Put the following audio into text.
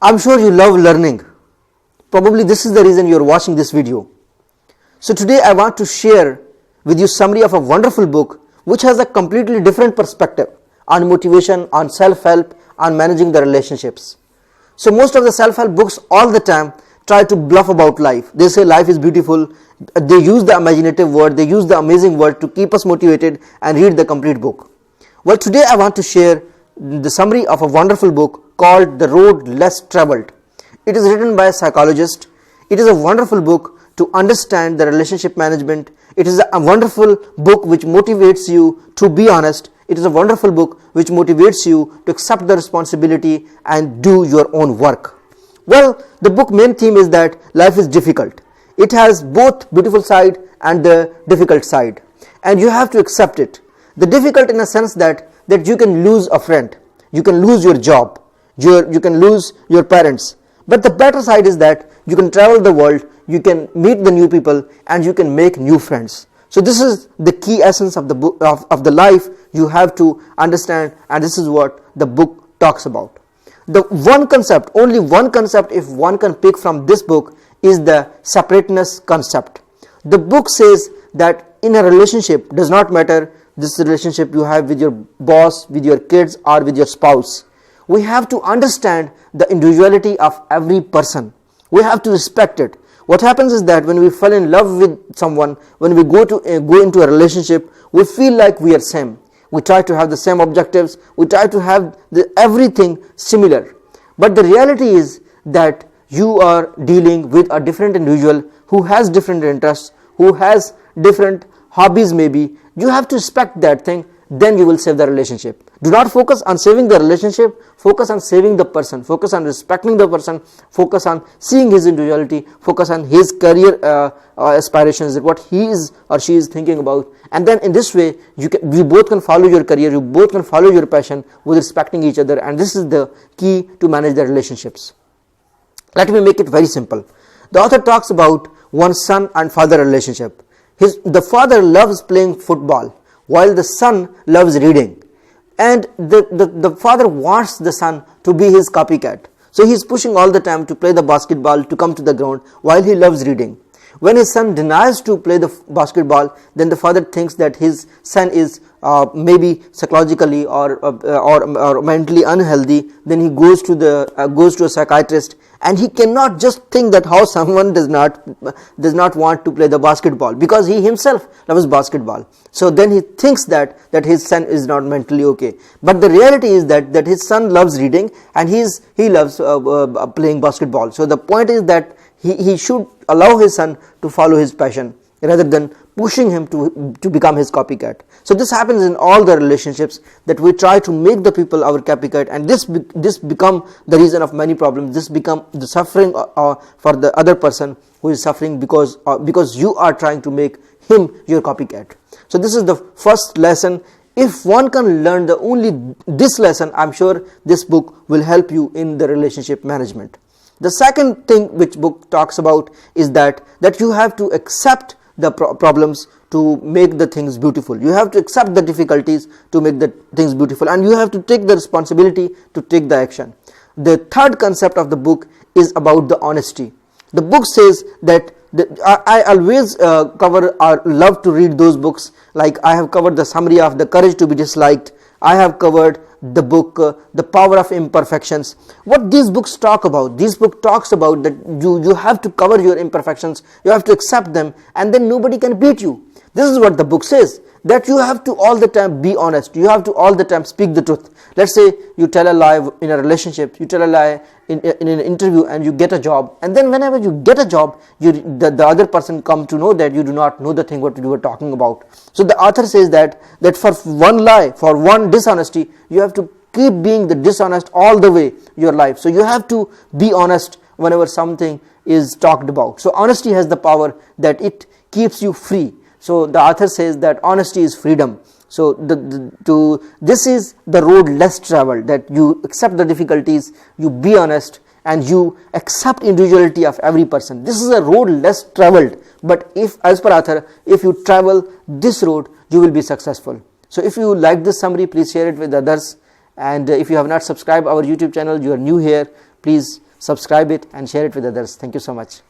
I'm sure you love learning. Probably this is the reason you're watching this video. So today I want to share with you summary of a wonderful book which has a completely different perspective on motivation, on self-help, on managing the relationships. So most of the self-help books all the time try to bluff about life. They say life is beautiful. They use the imaginative word, they use the amazing word to keep us motivated and read the complete book. Well, today I want to share the summary of a wonderful book called The Road Less Traveled. It is written by a psychologist. It is a wonderful book to understand the relationship management. It is a wonderful book which motivates you to be honest. It is a wonderful book which motivates you to accept the responsibility and do your own work. Well, the book main theme is that life is difficult. It has both beautiful side and the difficult side, and you have to accept it. The difficult in a sense that you can lose a friend, you can lose your job, you can lose your parents. But the better side is that you can travel the world, you can meet the new people, and you can make new friends. So this is the key essence of the book, of the life you have to understand, and this is what the book talks about. The one concept, only one concept if one can pick from this book, is the separateness concept. The book says that in a relationship, does not matter this relationship you have with your boss, with your kids, or with your spouse. We have to understand the individuality of every person. We have to respect it. What happens is that when we fall in love with someone, when we go into a relationship, we feel like we are same. We try to have the same objectives. We try to have everything similar. But the reality is that you are dealing with a different individual who has different interests, who has different hobbies maybe. You have to respect that thing, then you will save the relationship. Do not focus on saving the relationship, focus on saving the person, focus on respecting the person, focus on seeing his individuality, focus on his career aspirations, what he is or she is thinking about, and then in this way you both can follow your career, you both can follow your passion with respecting each other, and this is the key to manage the relationships. Let me make it very simple. The author talks about one son and father relationship. The father loves playing football while the son loves reading, and the father wants the son to be his copycat. So he is pushing all the time to play the basketball, to come to the ground while he loves reading. When his son denies to play the basketball, then the father thinks that his son is maybe psychologically or mentally unhealthy. Then he goes to a psychiatrist, and he cannot just think that how someone does not want to play the basketball, because he himself loves basketball. So then he thinks that his son is not mentally okay. But the reality is that his son loves reading and he loves playing basketball. So the point is that he should allow his son to follow his passion rather than pushing him to become his copycat. So this happens in all the relationships, that we try to make the people our copycat, and this become the reason of many problems. This become the suffering for the other person who is suffering because you are trying to make him your copycat. So this is the first lesson. If one can learn only this lesson, I'm sure this book will help you in the relationship management. The second thing which book talks about is that you have to accept the problems to make the things beautiful. You have to accept the difficulties to make the things beautiful, and you have to take the responsibility to take the action. The third concept of the book is about the honesty. The book says that I always cover or love to read those books. Like I have covered the summary of The Courage to be Disliked. I have covered the book The Power of Imperfections. What these books talk about? This book talks about that you have to cover your imperfections, you have to accept them, and then nobody can beat you. This is what the book says, that you have to all the time be honest, you have to all the time speak the truth. Let's say you tell a lie in a relationship, you tell a lie in an interview, and you get a job, and then whenever you get a job, the other person come to know that you do not know the thing what you were talking about. So the author says that for one lie, for one dishonesty, you have to keep being the dishonest all the way your life. So you have to be honest whenever something is talked about. So honesty has the power that it keeps you free. So the author says that honesty is freedom. So this is the road less traveled, that you accept the difficulties, you be honest, and you accept individuality of every person. This is a road less traveled, but as per author, if you travel this road, you will be successful. So if you like this summary, please share it with others, and if you have not subscribed our YouTube channel, you are new here, please subscribe it and share it with others. Thank you so much.